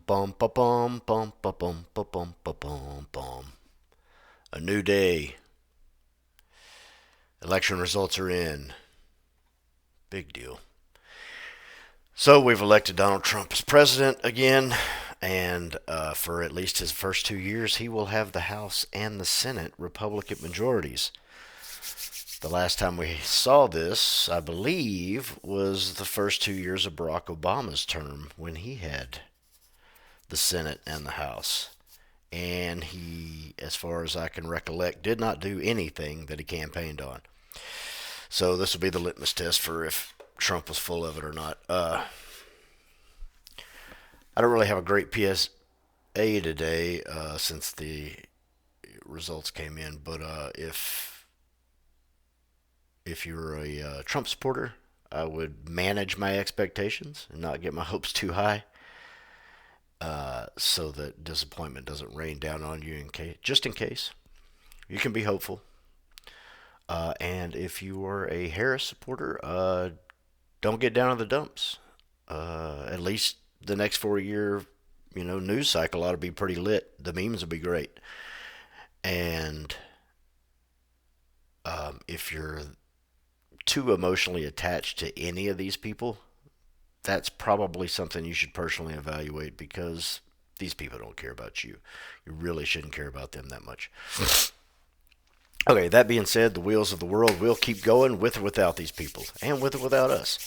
bum ba bum bum ba bum ba bum ba bum bum. A new day. Election results are in. Big deal. So we've elected Donald Trump as president again, and for at least his first 2 years, he will have the House and the Senate Republican majorities. The last time we saw this, I believe, was the first 2 years of Barack Obama's term when he had the Senate and the House. And he, as far as I can recollect, did not do anything that he campaigned on. So this will be the litmus test for if Trump was full of it or not. I don't really have a great PSA today since the results came in, but if you're a Trump supporter, I would manage my expectations and not get my hopes too high, so that disappointment doesn't rain down on you just in case. You can be hopeful. And if you are a Harris supporter, don't get down in the dumps. At least the next 4 year, news cycle ought to be pretty lit. The memes will be great. And if you're too emotionally attached to any of these people, that's probably something you should personally evaluate, because these people don't care about you. You really shouldn't care about them that much. Okay, that being said, the wheels of the world will keep going with or without these people, and with or without us.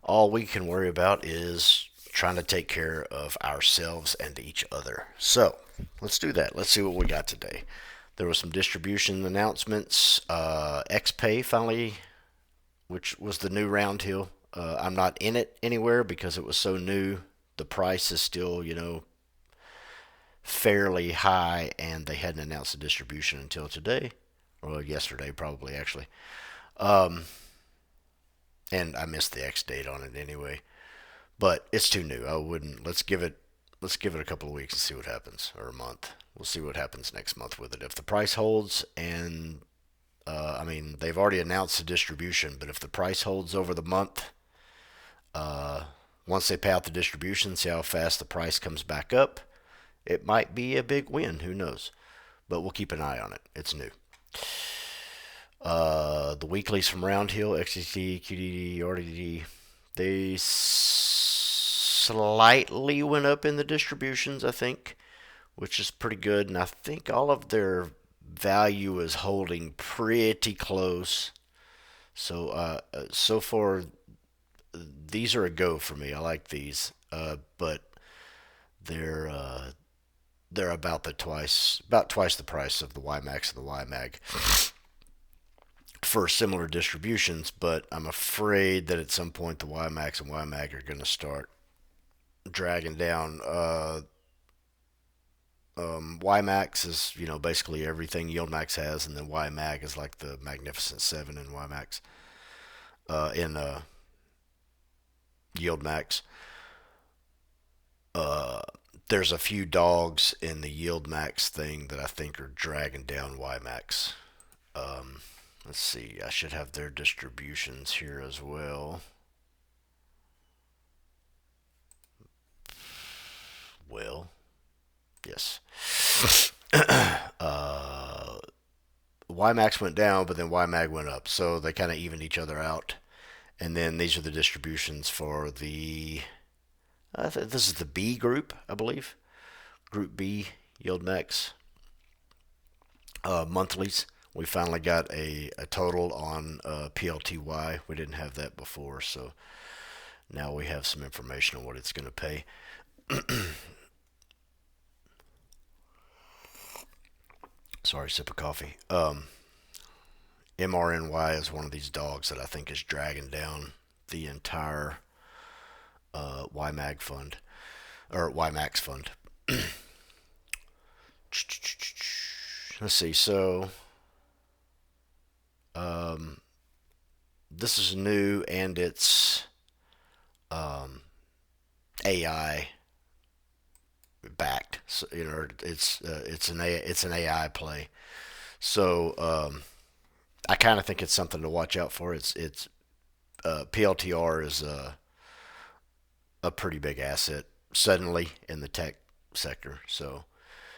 All we can worry about is trying to take care of ourselves and each other. So, let's do that. Let's see what we got today. There were some distribution announcements. XPay finally, which was the new round hill. I'm not in it anywhere because it was so new. The price is still, fairly high, and they hadn't announced the distribution until today, or yesterday probably actually. And I missed the X date on it anyway. But it's too new. I wouldn't. Let's give it a couple of weeks and see what happens, or a month. We'll see what happens next month with it. If the price holds, and they've already announced the distribution, but if the price holds over the month, once they pay out the distribution, see how fast the price comes back up, it might be a big win. Who knows? But we'll keep an eye on it. It's new. The weeklies from Roundhill, XTT, QDD, RDD, they slightly went up in the distributions, I think, which is pretty good. And I think all of their value is holding pretty close. So so far, these are a go for me. I like these, but they're about twice the price of the YMAX and the YMAG for similar distributions. But I'm afraid that at some point the YMAX and YMAG are going to start dragging down. YMAX is basically everything YieldMax has, and then YMAG is like the Magnificent Seven in YMAX, in YieldMax. There's a few dogs in the YieldMax thing that I think are dragging down YMAX. Let's see, I should have their distributions here as well. Well, yes. YMAX went down, but then YMAG went up, so they kind of evened each other out. And then these are the distributions for the. This is the B group, I believe. Group B, YieldMax. Monthlies. We finally got a total on PLTY. We didn't have that before, so now we have some information on what it's going to pay. Sorry, sip of coffee. MRNY is one of these dogs that I think is dragging down the entire YMAG fund, or YMAX fund. Let's see. So, this is new, and it's AI backed. So, it's an AI play. So I kind of think it's something to watch out for. It's PLTR is a pretty big asset suddenly in the tech sector. So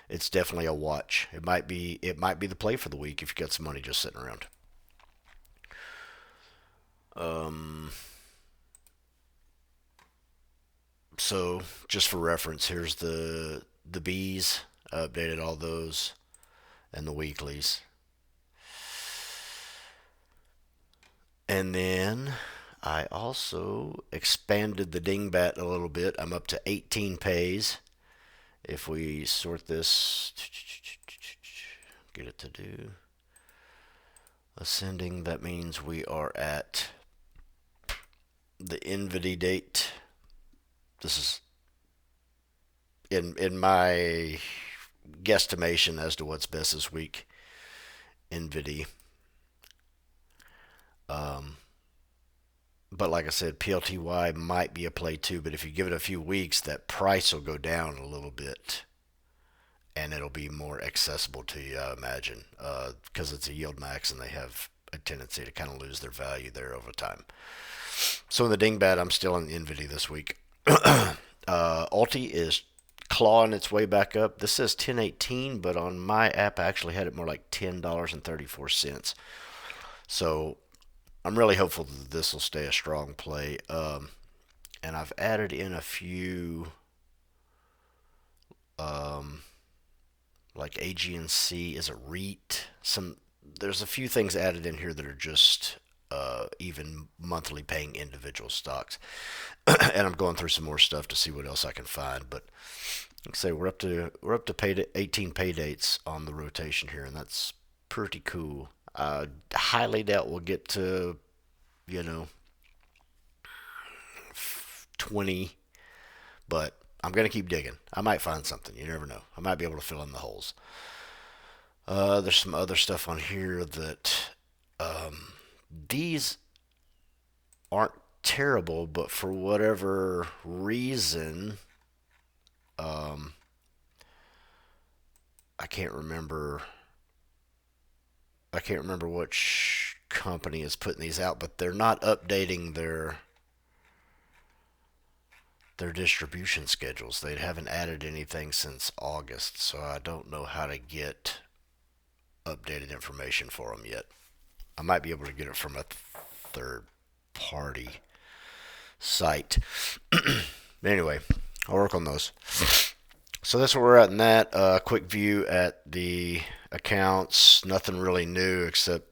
it's definitely a watch. It might be the play for the week if you got some money just sitting around. Um, so just for reference, here's the bees. I updated all those and the weeklies. And then I also expanded the dingbat a little bit. I'm up to 18 pays. If we sort this, get it to do ascending, that means we are at the NVIDIA date. This is in my guesstimation as to what's best this week. NVIDIA. Um, but like I said, PLTY might be a play too. But if you give it a few weeks, that price will go down a little bit, and it'll be more accessible to you, I imagine, because it's a yield max, and they have a tendency to kind of lose their value there over time. So in the dingbat, I'm still in NVIDIA this week. Alti is clawing its way back up. This says 1018, but on my app, I actually had it more like $10.34. So I'm really hopeful that this will stay a strong play. And I've added in a few, um, like AGNC is a REIT. There's a few things added in here that are just even monthly paying individual stocks. And I'm going through some more stuff to see what else I can find. But like I say, we're up to 18 pay dates on the rotation here, and that's pretty cool. Highly doubt we'll get to, you know, 20, but I'm gonna keep digging. I might find something. You never know. I might be able to fill in the holes. There's some other stuff on here that these aren't terrible, but for whatever reason, um, I can't remember. I can't remember which company is putting these out, but they're not updating their distribution schedules. They haven't added anything since August, so I don't know how to get updated information for them yet. I might be able to get it from a third party site. Anyway, I'll work on those. So that's where we're at in that. Quick view at the accounts. Nothing really new except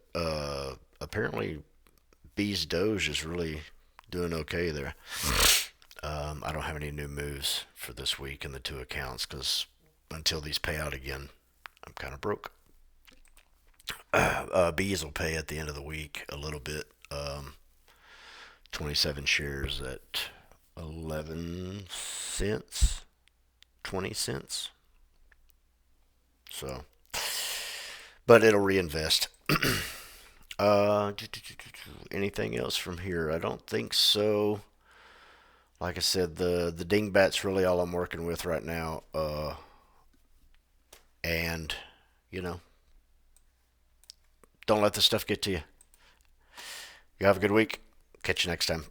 apparently B's Doge is really doing okay there. I don't have any new moves for this week in the two accounts because until these pay out again, I'm kind of broke. Bees will pay at the end of the week a little bit. 27 shares at 11 cents, 20 cents. So, but it'll reinvest. Anything else from here? I don't think so. Like I said, the dingbat's really all I'm working with right now. And you know, don't let this stuff get to you. You have a good week. Catch you next time.